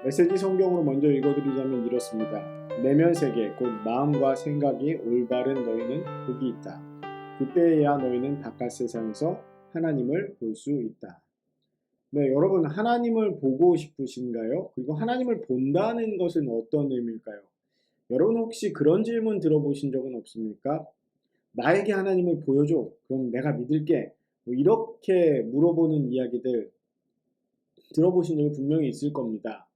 메시지 성경으로 먼저 읽어드리자면 이렇습니다. 내면 세계 곧 마음과 생각이 올바른 너희는 복이 있다. 그때에야 너희는 바깥 세상에서 하나님을 볼 수 있다. 네, 여러분 하나님을 보고 싶으신가요? 그리고 하나님을 본다는 것은 어떤 의미일까요? 여러분 혹시 그런 질문 들어보신 적은 없습니까? 나에게 하나님을 보여줘. 그럼 내가 믿을게. 뭐 이렇게 물어보는 이야기들 들어보신 적이 분명히 있을 겁니다.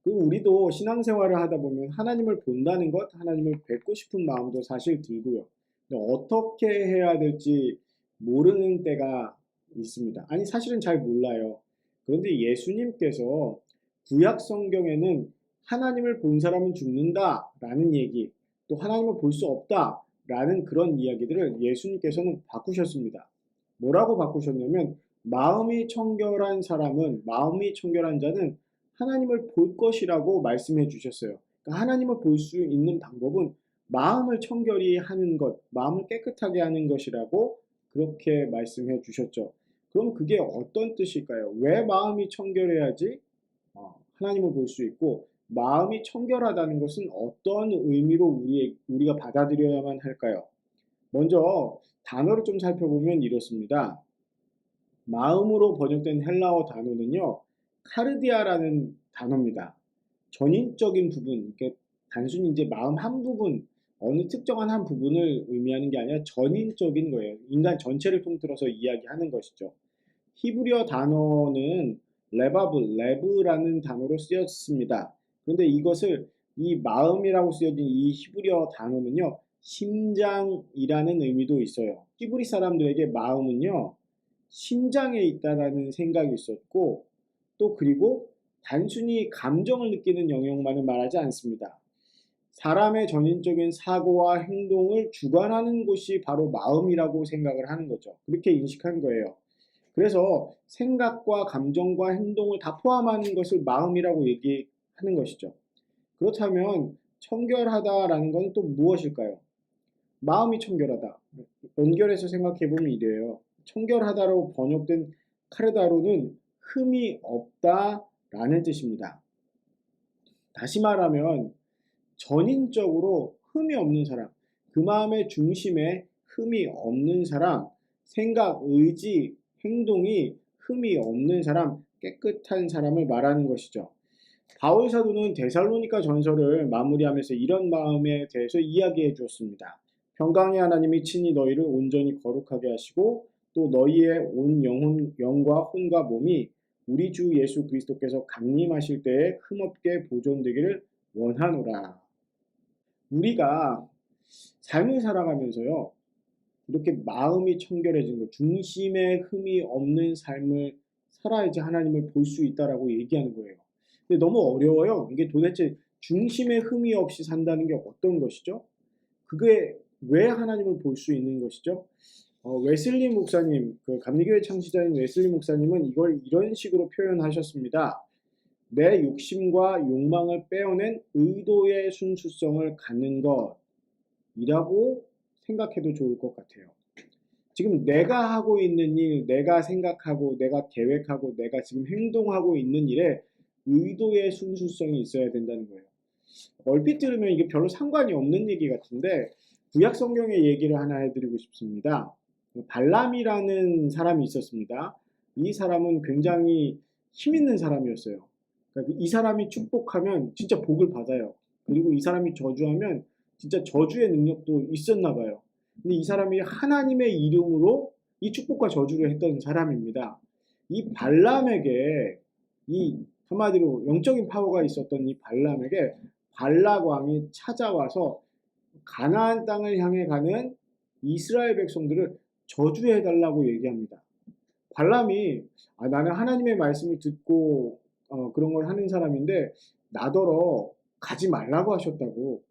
그리고 우리도 신앙생활을 하다 보면 하나님을 본다는 것, 하나님을 뵙고 싶은 마음도 사실 들고요. 근데 어떻게 해야 될지 모르는 때가 있습니다. 아니, 사실은 잘 몰라요. 그런데 예수님께서 구약 성경에는 하나님을 본 사람은 죽는다라는 얘기, 또 하나님을 볼 수 없다라는 그런 이야기들을 예수님께서는 바꾸셨습니다. 뭐라고 바꾸셨냐면 마음이 청결한 사람은, 마음이 청결한 자는 하나님을 볼 것이라고 말씀해 주셨어요. 그러니까 하나님을 볼 수 있는 방법은 마음을 청결히 하는 것, 마음을 깨끗하게 하는 것이라고 그렇게 말씀해 주셨죠. 그럼 그게 어떤 뜻일까요? 왜 마음이 청결해야지 하나님을 볼 수 있고, 마음이 청결하다는 것은 어떤 의미로 우리가 받아들여야만 할까요? 먼저 단어를 좀 살펴보면 이렇습니다. 마음으로 번역된 헬라어 단어는요, 카르디아라는 단어입니다. 전인적인 부분, 그러니까 단순히 이제 마음 한 부분, 어느 특정한 한 부분을 의미하는 게 아니라 전인적인 거예요. 인간 전체를 통틀어서 이야기하는 것이죠. 히브리어 단어는 레브라는 단어로 쓰였습니다. 그런데 이것을 이 마음이라고 쓰여진 이 히브리어 단어는요, 심장이라는 의미도 있어요. 히브리 사람들에게 마음은요, 심장에 있다라는 생각이 있었고, 또 그리고 단순히 감정을 느끼는 영역만을 말하지 않습니다. 사람의 전인적인 사고와 행동을 주관하는 곳이 바로 마음이라고 생각을 하는 거죠. 그렇게 인식한 거예요. 그래서 생각과 감정과 행동을 다 포함하는 것을 마음이라고 얘기하는 것이죠. 그렇다면 청결하다라는 건 또 무엇일까요? 마음이 청결하다. 연결해서 생각해보면 이래요. 청결하다로 번역된 카르다로는 흠이 없다라는 뜻입니다. 다시 말하면 전인적으로 흠이 없는 사람, 그 마음의 중심에 흠이 없는 사람, 생각, 의지, 행동이 흠이 없는 사람, 깨끗한 사람을 말하는 것이죠. 바울 사도는 데살로니가 전서를 마무리하면서 이런 마음에 대해서 이야기해 주었습니다. 평강의 하나님이 친히 너희를 온전히 거룩하게 하시고 또 너희의 온 영과 혼과 몸이 우리 주 예수 그리스도께서 강림하실 때에 흠없게 보존되기를 원하노라. 우리가 삶을 살아가면서요, 이렇게 마음이 청결해진 것, 중심에 흠이 없는 삶을 살아야지 하나님을 볼 수 있다라고 얘기하는 거예요. 근데 너무 어려워요. 이게 도대체 중심에 흠이 없이 산다는 게 어떤 것이죠? 그게 왜 하나님을 볼 수 있는 것이죠? 웨슬리 목사님, 그 감리교회 창시자인 웨슬리 목사님은 이걸 이런 식으로 표현하셨습니다. 내 욕심과 욕망을 빼어낸 의도의 순수성을 갖는 것이라고 생각해도 좋을 것 같아요. 지금 내가 하고 있는 일, 내가 생각하고, 내가 계획하고, 내가 지금 행동하고 있는 일에 의도의 순수성이 있어야 된다는 거예요. 얼핏 들으면 이게 별로 상관이 없는 얘기 같은데, 구약 성경의 얘기를 하나 해드리고 싶습니다. 발람이라는 사람이 있었습니다. 이 사람은 굉장히 힘 있는 사람이었어요. 그러니까 이 사람이 축복하면 진짜 복을 받아요. 그리고 이 사람이 저주하면 진짜 저주의 능력도 있었나 봐요. 근데 이 사람이 하나님의 이름으로 이 축복과 저주를 했던 사람입니다. 이 발람에게, 이 한마디로 영적인 파워가 있었던 이 발람에게 발락 왕이 찾아와서 가나안 땅을 향해 가는 이스라엘 백성들을 저주해 달라고 얘기합니다. 발람이 나는 하나님의 말씀을 듣고 그런 걸 하는 사람인데 나더러 가지 말라고 하셨다고.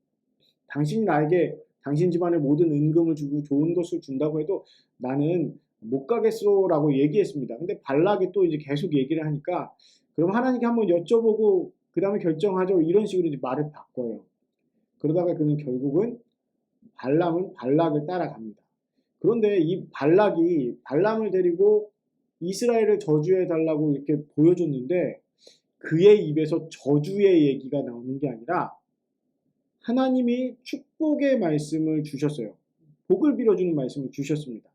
당신이 나에게 당신 집안의 모든 은금을 주고 좋은 것을 준다고 해도 나는 못 가겠소라고 얘기했습니다. 근데 발락이 또 이제 계속 얘기를 하니까 그럼 하나님께 한번 여쭤보고 그 다음에 결정하죠. 이런 식으로 이제 말을 바꿔요. 그러다가 그는 결국은 발람은 발락을 따라갑니다. 그런데 이 발락이 발람을 데리고 이스라엘을 저주해 달라고 이렇게 보여줬는데 그의 입에서 저주의 얘기가 나오는 게 아니라 하나님이 축복의 말씀을 주셨어요. 복을 빌어주는 말씀을 주셨습니다.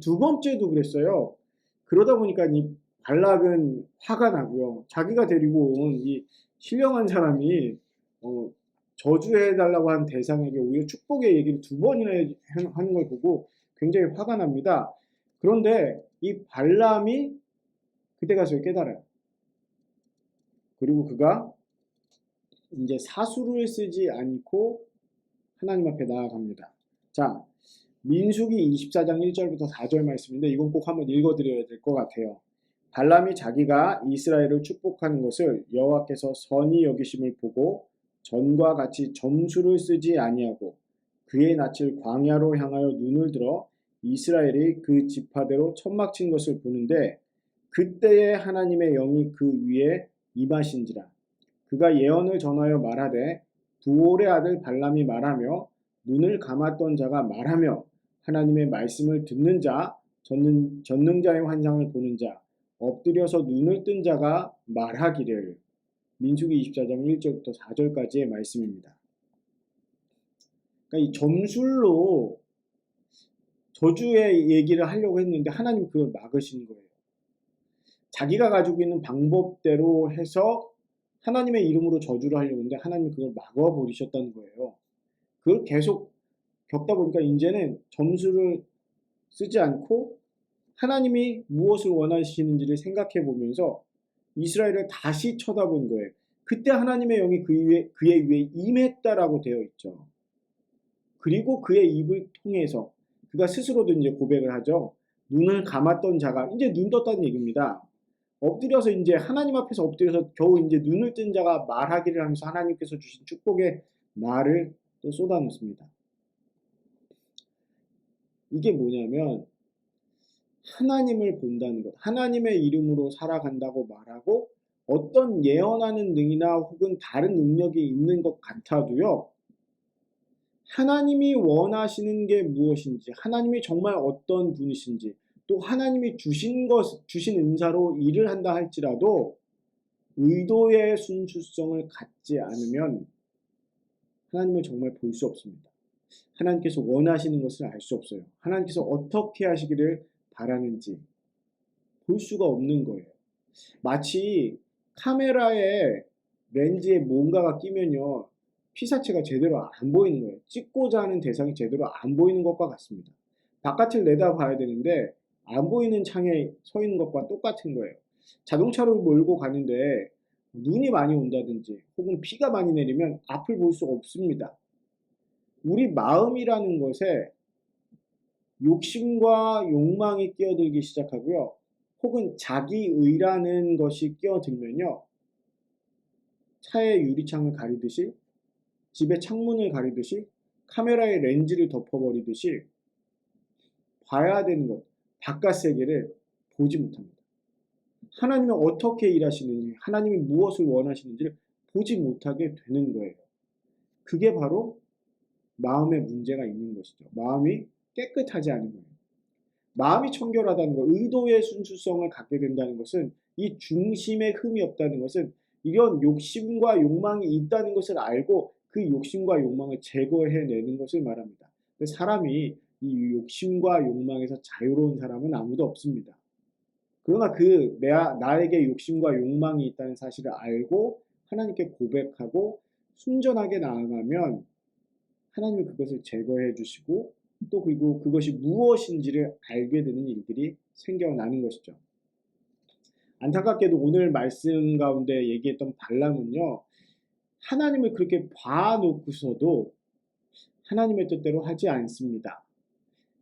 두 번째도 그랬어요. 그러다 보니까 이 발락은 화가 나고요. 자기가 데리고 온 이 신령한 사람이 저주해달라고 한 대상에게 오히려 축복의 얘기를 두 번이나 하는 걸 보고 굉장히 화가 납니다. 그런데 이 발람이 그때 가서 깨달아요. 그리고 그가 이제 사수를 쓰지 않고 하나님 앞에 나아갑니다. 자, 민수기 24장 1절부터 4절 말씀인데 이건 꼭 한번 읽어드려야 될 것 같아요. 발람이 자기가 이스라엘을 축복하는 것을 여호와께서 선히 여기심을 보고 전과 같이 점수를 쓰지 아니하고 그의 낯을 광야로 향하여 눈을 들어 이스라엘이 그 지파대로 천막 친 것을 보는데 그때에 하나님의 영이 그 위에 임하신지라. 그가 예언을 전하여 말하되 부올의 아들 발람이 말하며 눈을 감았던 자가 말하며 하나님의 말씀을 듣는 자, 전능자의 환상을 보는 자, 엎드려서 눈을 뜬 자가 말하기를. 민수기 24장 1절부터 4절까지의 말씀입니다. 그러니까 이 점술로 저주의 얘기를 하려고 했는데 하나님 그걸 막으신 거예요. 자기가 가지고 있는 방법대로 해서 하나님의 이름으로 저주를 하려고 했는데 하나님 그걸 막아버리셨다는 거예요. 그걸 계속 겪다 보니까 이제는 점수를 쓰지 않고 하나님이 무엇을 원하시는지를 생각해 보면서 이스라엘을 다시 쳐다본 거예요. 그때 하나님의 영이 그의 위에 임했다라고 되어 있죠. 그리고 그의 입을 통해서 그가 스스로도 이제 고백을 하죠. 눈을 감았던 자가 이제 눈 떴다는 얘기입니다. 엎드려서 이제 하나님 앞에서 엎드려서 겨우 이제 눈을 뜬 자가 말하기를 하면서 하나님께서 주신 축복의 말을 또 쏟아놓습니다. 이게 뭐냐면 하나님을 본다는 것, 하나님의 이름으로 살아간다고 말하고 어떤 예언하는 능이나 혹은 다른 능력이 있는 것 같아도요. 하나님이 원하시는 게 무엇인지, 하나님이 정말 어떤 분이신지, 또 하나님이 주신 은사로 일을 한다 할지라도 의도의 순수성을 갖지 않으면 하나님을 정말 볼 수 없습니다. 하나님께서 원하시는 것을 알 수 없어요. 하나님께서 어떻게 하시기를 바라는지 볼 수가 없는 거예요. 마치 카메라에 렌즈에 뭔가가 끼면요. 피사체가 제대로 안 보이는 거예요. 찍고자 하는 대상이 제대로 안 보이는 것과 같습니다. 바깥을 내다봐야 되는데 안 보이는 창에 서 있는 것과 똑같은 거예요. 자동차를 몰고 가는데 눈이 많이 온다든지 혹은 비가 많이 내리면 앞을 볼 수가 없습니다. 우리 마음이라는 것에 욕심과 욕망이 끼어들기 시작하고요. 혹은 자기의라는 것이 끼어들면요. 차의 유리창을 가리듯이 집의 창문을 가리듯이 카메라의 렌즈를 덮어버리듯이 봐야 되는 것, 바깥 세계를 보지 못합니다. 하나님이 어떻게 일하시는지, 하나님이 무엇을 원하시는지를 보지 못하게 되는 거예요. 그게 바로 마음에 문제가 있는 것이죠. 마음이 깨끗하지 않은 거예요. 마음이 청결하다는 것, 의도의 순수성을 갖게 된다는 것은 이 중심에 흠이 없다는 것은 이런 욕심과 욕망이 있다는 것을 알고 그 욕심과 욕망을 제거해내는 것을 말합니다. 사람이 이 욕심과 욕망에서 자유로운 사람은 아무도 없습니다. 그러나 나에게 욕심과 욕망이 있다는 사실을 알고 하나님께 고백하고 순전하게 나아가면 하나님이 그것을 제거해 주시고 또 그리고 그것이 무엇인지를 알게 되는 일들이 생겨나는 것이죠. 안타깝게도 오늘 말씀 가운데 얘기했던 발람은요. 하나님을 그렇게 봐놓고서도 하나님의 뜻대로 하지 않습니다.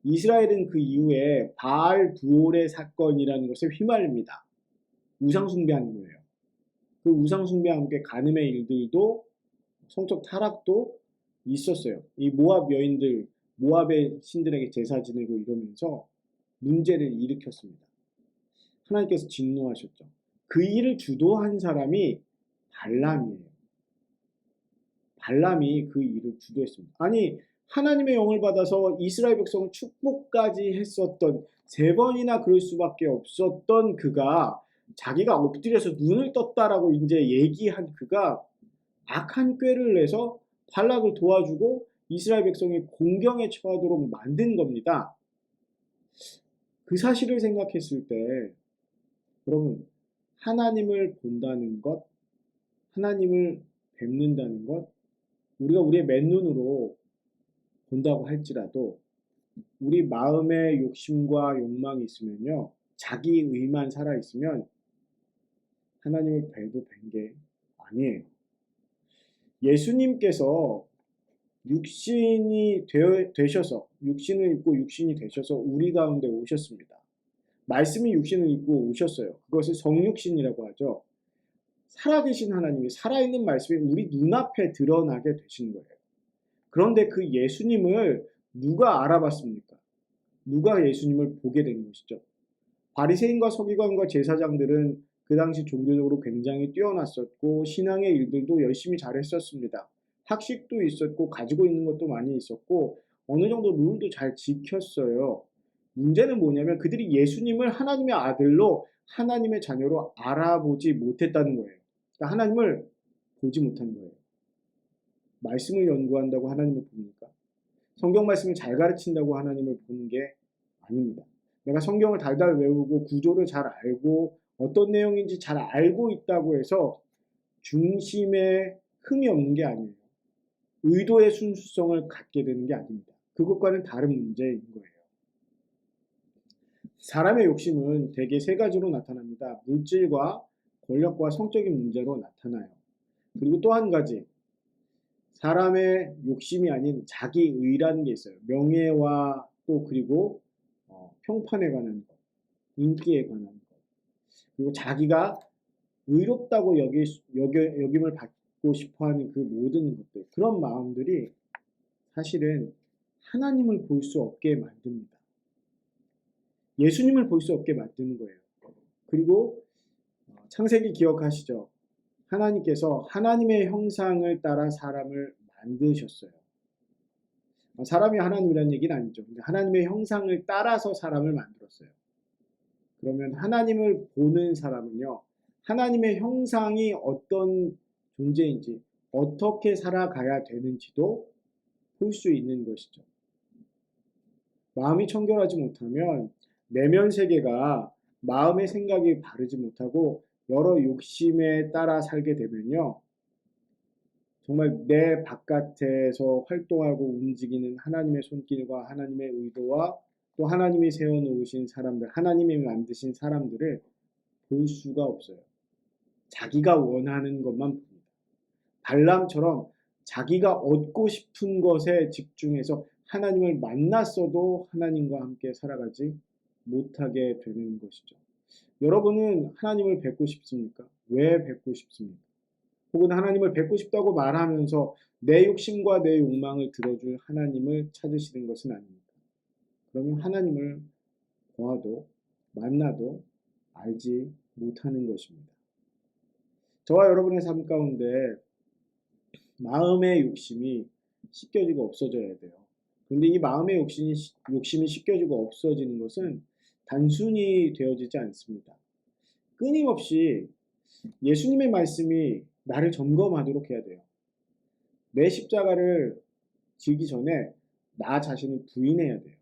이스라엘은 그 이후에 바알 부올의 사건이라는 것에 휘말립니다. 우상 숭배하는 거예요. 그 우상 숭배와 함께 간음의 일들도 성적 타락도 있었어요. 이 모압 여인들, 모압의 신들에게 제사 지내고 이러면서 문제를 일으켰습니다. 하나님께서 진노하셨죠. 그 일을 주도한 사람이 발람이에요. 발람이 그 일을 주도했습니다. 아니 하나님의 영을 받아서 이스라엘 백성을 축복까지 했었던 3번이나 그럴 수밖에 없었던 그가 자기가 엎드려서 눈을 떴다라고 이제 얘기한 그가 악한 꾀를 내서 발락을 도와주고 이스라엘 백성이 공경에 처하도록 만든 겁니다. 그 사실을 생각했을 때 여러분, 하나님을 본다는 것, 하나님을 뵙는다는 것, 우리가 우리의 맨눈으로 본다고 할지라도 우리 마음에 욕심과 욕망이 있으면요, 자기 의만 살아있으면 하나님을 뵈도 뵌 게 아니에요. 예수님께서 육신이 되셔서, 육신을 입고 육신이 되셔서 우리 가운데 오셨습니다. 말씀이 육신을 입고 오셨어요. 그것을 성육신이라고 하죠. 살아계신 하나님이, 살아있는 말씀이 우리 눈앞에 드러나게 되신 거예요. 그런데 그 예수님을 누가 알아봤습니까? 누가 예수님을 보게 된 것이죠? 바리새인과 서기관과 제사장들은 그 당시 종교적으로 굉장히 뛰어났었고 신앙의 일들도 열심히 잘했었습니다. 학식도 있었고 가지고 있는 것도 많이 있었고 어느 정도 룰도 잘 지켰어요. 문제는 뭐냐면 그들이 예수님을 하나님의 아들로 하나님의 자녀로 알아보지 못했다는 거예요. 그러니까 하나님을 보지 못한 거예요. 말씀을 연구한다고 하나님을 봅니까? 성경 말씀을 잘 가르친다고 하나님을 보는 게 아닙니다. 내가 성경을 달달 외우고 구조를 잘 알고 어떤 내용인지 잘 알고 있다고 해서 중심에 흠이 없는 게 아니에요. 의도의 순수성을 갖게 되는 게 아닙니다. 그것과는 다른 문제인 거예요. 사람의 욕심은 대개 세 가지로 나타납니다. 물질과 권력과 성적인 문제로 나타나요. 그리고 또 한 가지, 사람의 욕심이 아닌 자기의라는 게 있어요. 명예와 또 그리고 평판에 관한 것, 인기에 관한 것, 그리고 자기가 의롭다고 여김을 받고 싶어하는 그 모든 것들, 그런 마음들이 사실은 하나님을 볼 수 없게 만듭니다. 예수님을 볼 수 없게 만드는 거예요. 그리고 창세기 기억하시죠? 하나님께서 하나님의 형상을 따라 사람을 만드셨어요. 사람이 하나님이라는 얘기는 아니죠. 근데 하나님의 형상을 따라서 사람을 만들었어요. 그러면 하나님을 보는 사람은요, 하나님의 형상이 어떤 존재인지, 어떻게 살아가야 되는지도 볼 수 있는 것이죠. 마음이 청결하지 못하면 내면 세계가 마음의 생각이 바르지 못하고 여러 욕심에 따라 살게 되면요, 정말 내 바깥에서 활동하고 움직이는 하나님의 손길과 하나님의 의도와 또 하나님이 세워놓으신 사람들, 하나님이 만드신 사람들을 볼 수가 없어요. 자기가 원하는 것만 봅니다. 발람처럼 자기가 얻고 싶은 것에 집중해서 하나님을 만났어도 하나님과 함께 살아가지 못하게 되는 것이죠. 여러분은 하나님을 뵙고 싶습니까? 왜 뵙고 싶습니까? 혹은 하나님을 뵙고 싶다고 말하면서 내 욕심과 내 욕망을 들어줄 하나님을 찾으시는 것은 아닙니다. 그러면 하나님을 보아도 만나도 알지 못하는 것입니다. 저와 여러분의 삶 가운데 마음의 욕심이 씻겨지고 없어져야 돼요. 그런데 이 마음의 욕심이 씻겨지고 없어지는 것은 단순히 되어지지 않습니다. 끊임없이 예수님의 말씀이 나를 점검하도록 해야 돼요. 내 십자가를 지기 전에 나 자신을 부인해야 돼요.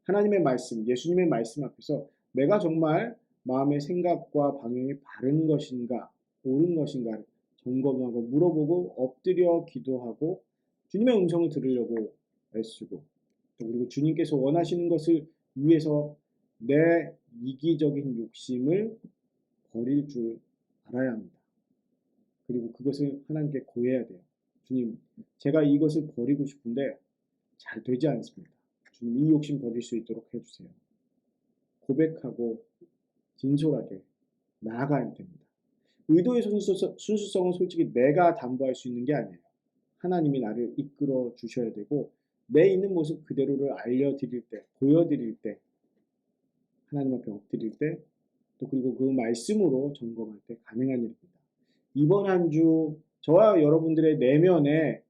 하나님의 말씀, 예수님의 말씀 앞에서 내가 정말 마음의 생각과 방향이 바른 것인가, 옳은 것인가를 점검하고 물어보고 엎드려 기도하고 주님의 음성을 들으려고 애쓰고 그리고 주님께서 원하시는 것을 위해서 내 이기적인 욕심을 버릴 줄 알아야 합니다. 그리고 그것을 하나님께 고해야 돼요. 주님, 제가 이것을 버리고 싶은데 잘 되지 않습니다. 주님, 이 욕심 버릴 수 있도록 해주세요. 고백하고 진솔하게 나아가야 됩니다. 의도의 순수성은 솔직히 내가 담보할 수 있는 게 아니에요. 하나님이 나를 이끌어 주셔야 되고 내 있는 모습 그대로를 알려드릴 때, 보여드릴 때, 하나님 앞에 엎드릴 때, 또 그리고 그 말씀으로 점검할 때 가능한 일입니다. 이번 한 주 저와 여러분들의 내면에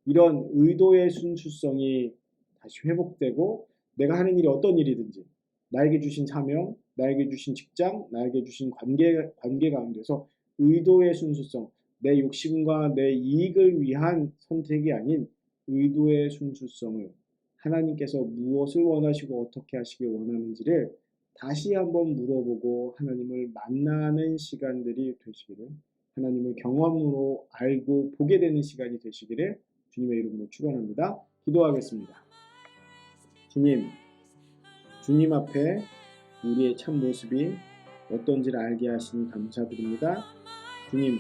이런 의도의 순수성이 다시 회복되고 내가 하는 일이 어떤 일이든지 나에게 주신 사명, 나에게 주신 직장, 나에게 주신 관계 가운데서 의도의 순수성, 내 욕심과 내 이익을 위한 선택이 아닌 의도의 순수성을 하나님께서 무엇을 원하시고 어떻게 하시길 원하는지를 다시 한번 물어보고 하나님을 만나는 시간들이 되시기를, 하나님을 경험으로 알고 보게 되는 시간이 되시기를 주님의 이름으로 축원합니다. 기도하겠습니다. 주님 앞에 우리의 참 모습이 어떤지를 알게 하시니 감사드립니다. 주님,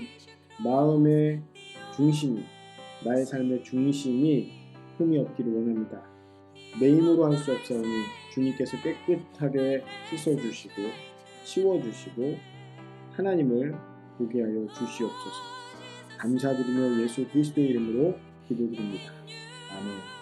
마음의 중심이, 나의 삶의 중심이 흠이 없기를 원합니다. 내 힘으로 할 수 없사오니 주님께서 깨끗하게 씻어주시고 치워주시고 하나님을 보게 하여 주시옵소서. 감사드리며 예수 그리스도의 이름으로 기도드립니다. 아멘.